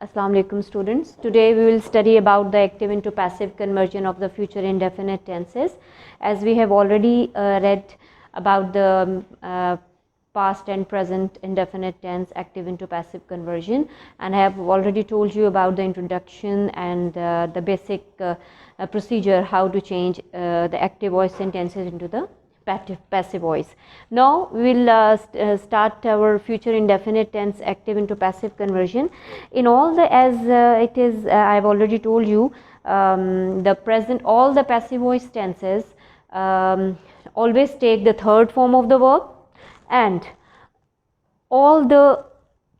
Assalamu alaikum students. Today we will study about the active into passive conversion of the future indefinite tenses. As we have already read about the past and present indefinite tense active into passive conversion, and I have already told you about the introduction and the basic procedure how to change the active voice sentences into the passive voice. Now we will start our future indefinite tense active into passive conversion. In all the it is I have already told you the present, all the passive voice tenses always take the third form of the verb, and all the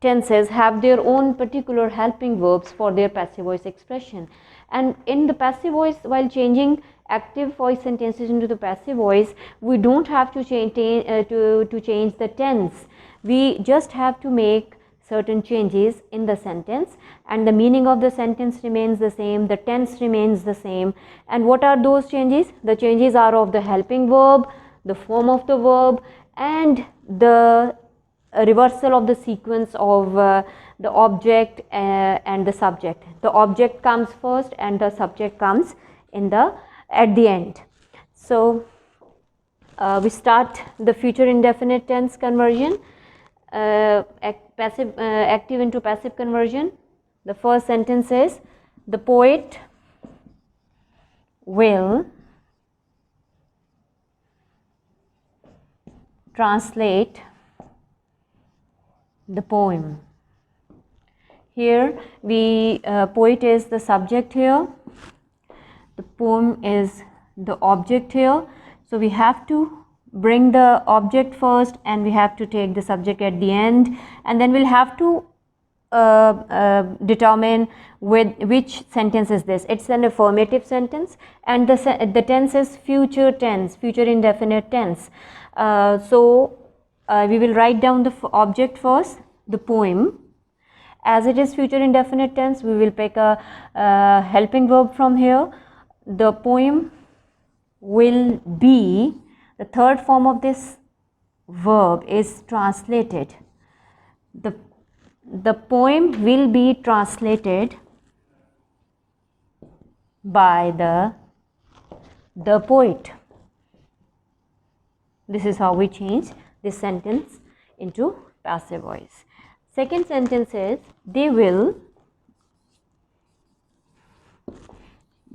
tenses have their own particular helping verbs for their passive voice expression. And in the passive voice, while changing active voice sentences into the passive voice, we don't have to change the tense. We just have to make certain changes in the sentence, and the meaning of the sentence remains the same, the tense remains the same. And what are those changes? The changes are of the helping verb, the form of the verb, and the reversal of the sequence of the object and the subject. The object comes first and the subject comes at the end. So we start the future indefinite tense conversion, active into passive conversion. The first sentence is, the poet will translate the poem. Here poet is the subject here, the poem is the object here. So we have to bring the object first and we have to take the subject at the end, and then we'll have to determine with which sentence is this. It's an affirmative sentence, and the tense is future tense, future indefinite tense. We will write down the object first, the poem. As it is future indefinite tense, we will pick a helping verb from here. The poem will be, the third form of this verb is translated. The poem will be translated by the poet. This is how we change this sentence into passive voice. Second sentence is, they will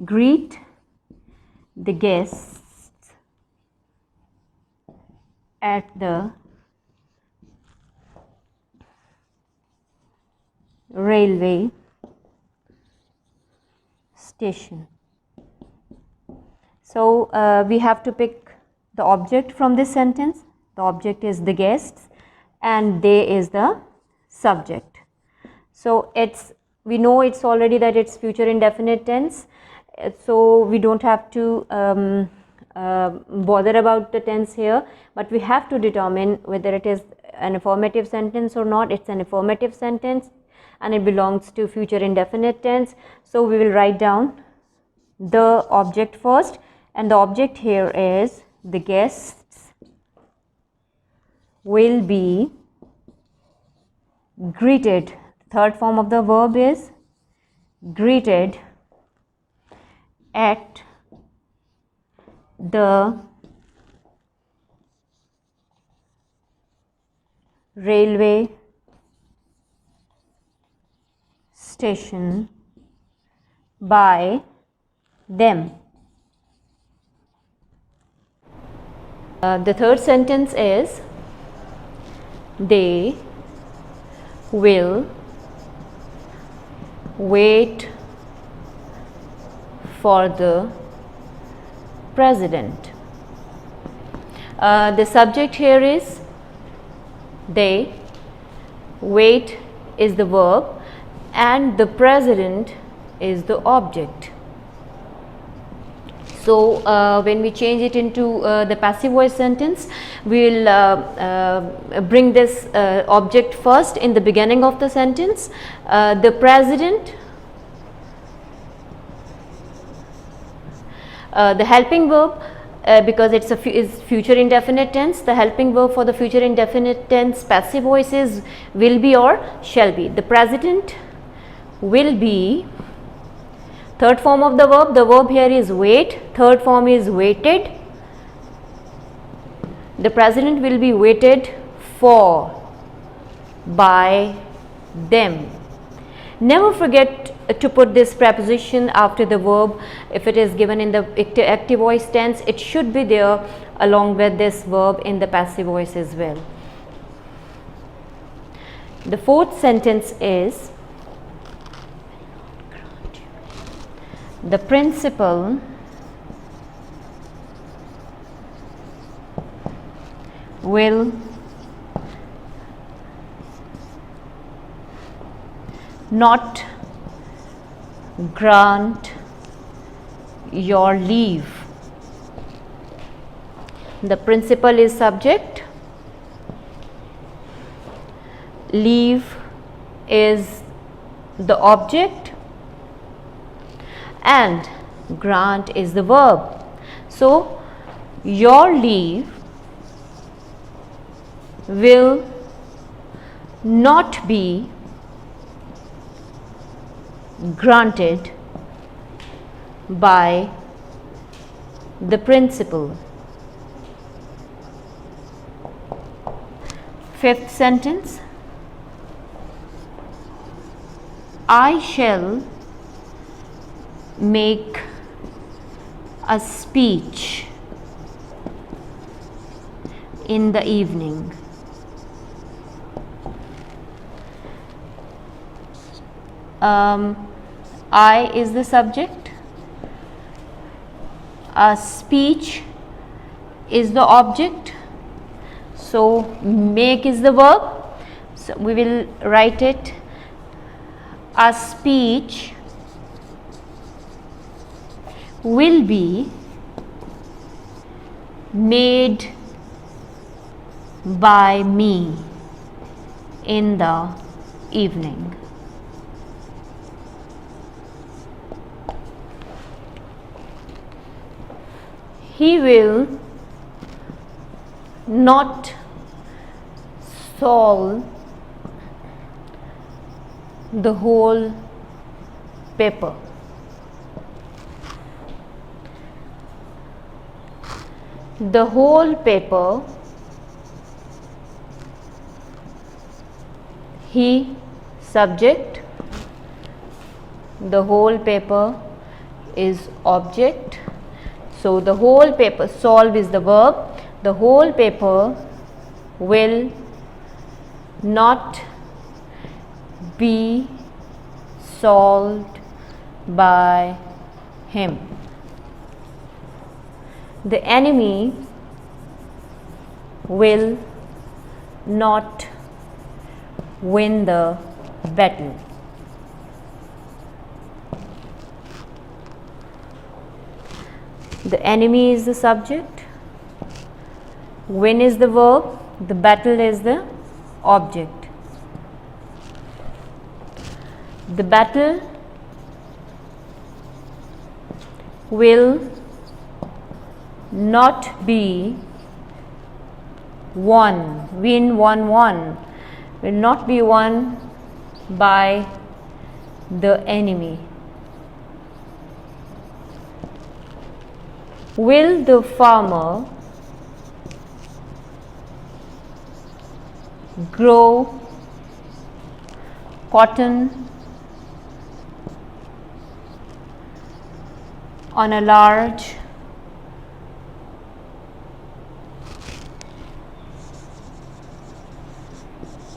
greet the guests at the railway station. So we have to pick the object from this sentence. The object is the guests and they is the subject. So we know it's already that it's future indefinite tense, so we don't have to bother about the tense here, but we have to determine whether it is an affirmative sentence or not. It's an affirmative sentence and it belongs to future indefinite tense. So we will write down the object first, and the object here is the guests will be greeted. Third form of the verb is greeted at the railway station by them. The third sentence is, they will wait for the president. The subject here is they, wait is the verb, and the president is the object. So when we change it into the passive voice sentence, we will bring this object first in the beginning of the sentence. The president, the helping verb, because it's is future indefinite tense, the helping verb for the future indefinite tense passive voice is will be or shall be. The president will be, third form of the verb here is wait, third form is waited. The president will be waited for by them. Never forget to put this preposition after the verb. If it is given in the active voice tense, it should be there along with this verb in the passive voice as well. The fourth sentence is, the principal will not grant your leave. The principal is subject, leave is the object, and grant is the verb. So your leave will not be granted by the principal. Fifth sentence, I shall make a speech in the evening. I is the subject, a speech is the object, so make is the verb. So we will write it, a speech will be made by me in the evening. He will not solve the whole paper. The whole paper, he subject, the whole paper is object. So the whole paper, solve is the verb, the whole paper will not be solved by him. The enemy will not win the battle. The enemy is the subject, win is the verb, the battle is the object. The battle will not be won, will not be won by the enemy. Will the farmer grow cotton on a large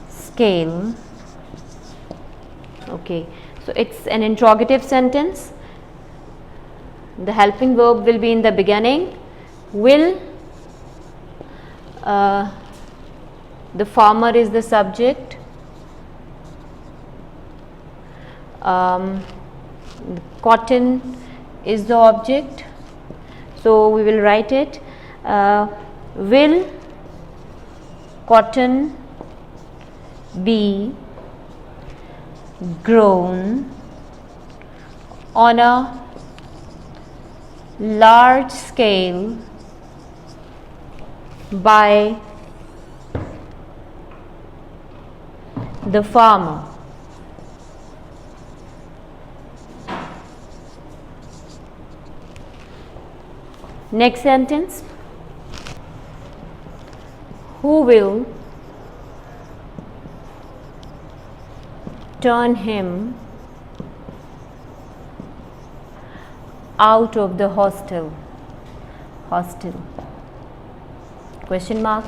scale? Okay, so it's an interrogative sentence. The helping verb will be in the beginning. Will, the farmer is the subject, cotton is the object, so we will write it, will cotton be grown on a large scale by the farmer? Next sentence, who will turn him out of the hostel? Question mark.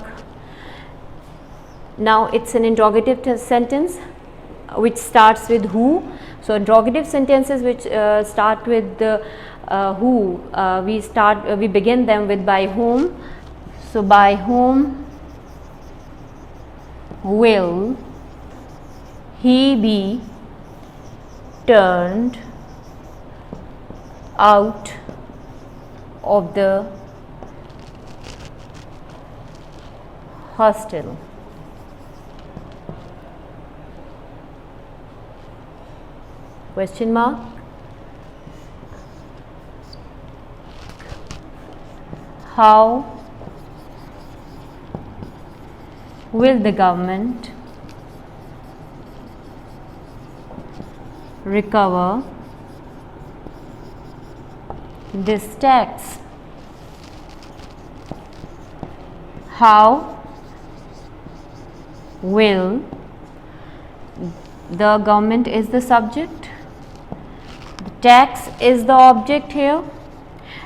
Now it's an interrogative sentence which starts with who. So interrogative sentences which start with the who, we begin them with by whom. So by whom will he be turned out of the hostel? Question mark. How will the government recover this tax? How will, the government is the subject, the tax is the object here.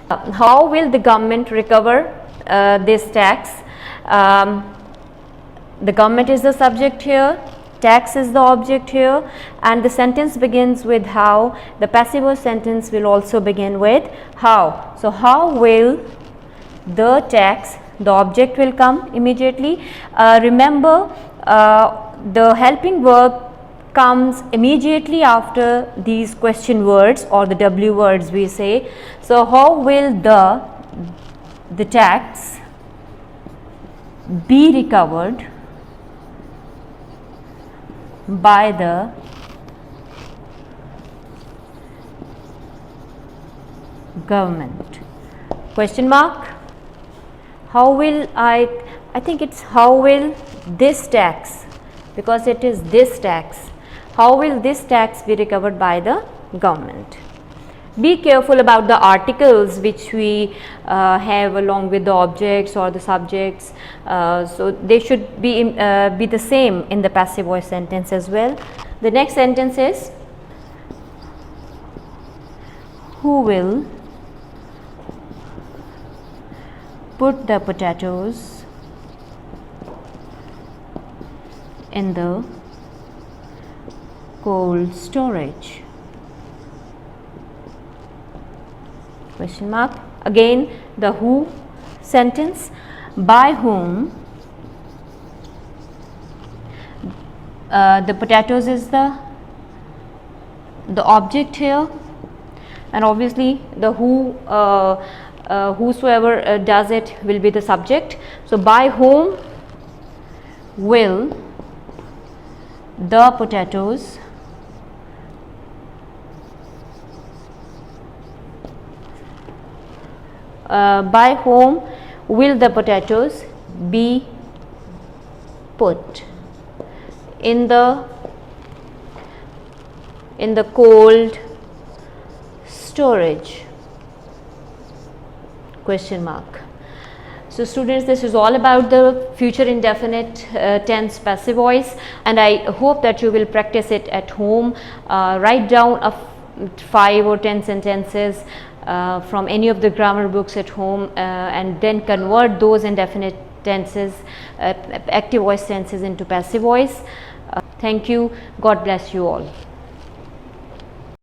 How will the government recover this tax? The government is the subject here, tax is the object here, and the sentence begins with how. The passive voice sentence will also begin with how. So how will the tax, the object will come immediately. Remember, the helping verb comes immediately after these question words or the W words we say. So how will the tax be recovered by the government? Question mark. How will, I think it's how will this tax, because it is this tax. How will this tax be recovered by the government? Be careful about the articles which we have along with the objects or the subjects. So they should be the same in the passive voice sentence as well. The next sentence is, who will put the potatoes in the cold storage? Question mark. Again the who sentence. By whom, the potatoes is the object here, and obviously the who, whosoever does it will be the subject. So by whom will the potatoes by whom will the potatoes be put in the cold storage? Question mark. So students, this is all about the future indefinite tense passive voice, and I hope that you will practice it at home. Write down 5 or 10 sentences from any of the grammar books at home, and then convert those indefinite tenses, active voice tenses into passive voice. Thank you. God bless you all.